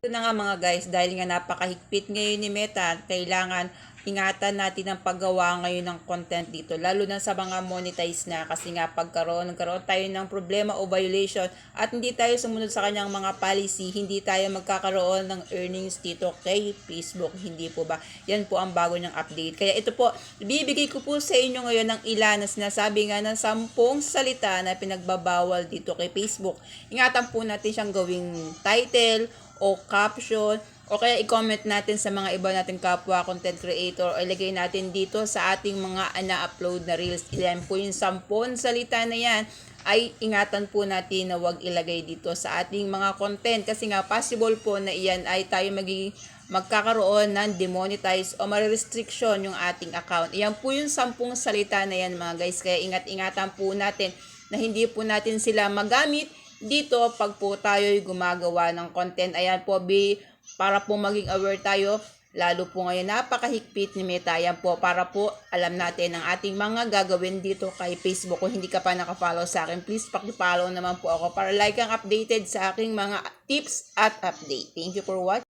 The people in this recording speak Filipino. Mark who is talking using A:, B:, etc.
A: Ito na nga mga guys, dahil nga napakahigpit ngayon ni Meta, kailangan ingatan natin ang paggawa ngayon ng content dito, lalo na sa mga monetize na, kasi nga nagkaroon tayo ng problema o violation at hindi tayo sumunod sa kanyang mga policy, hindi tayo magkakaroon ng earnings dito kay Facebook, hindi po ba? Yan po ang bago niyang update. Kaya ito po, bibigay ko po sa inyo ngayon ng ilan na sinasabi nga ng 10 salita na pinagbabawal dito kay Facebook. Ingatan po natin siyang gawing title o caption, o kaya i-comment natin sa mga iba nating kapwa content creator, o ilagay natin dito sa ating mga na-upload na reels. Ilan po yung 10 salita na yan ay ingatan po natin na wag ilagay dito sa ating mga content, kasi nga possible po na iyan ay tayo magkakaroon ng demonetize o ma-restriction yung ating account. Iyan po yung 10 salita na yan mga guys, kaya ingat-ingatan po natin na hindi po natin sila magamit dito pag po tayo'y gumagawa ng content. Ayan po, para po maging aware tayo, lalo po ngayon napakahigpit ni Meta. Ayan po, para po alam natin ang ating mga gagawin dito kay Facebook. Kung hindi ka pa nakafollow sa akin, please paki-follow naman po ako para like ang updated sa aking mga tips at update. Thank you for watching.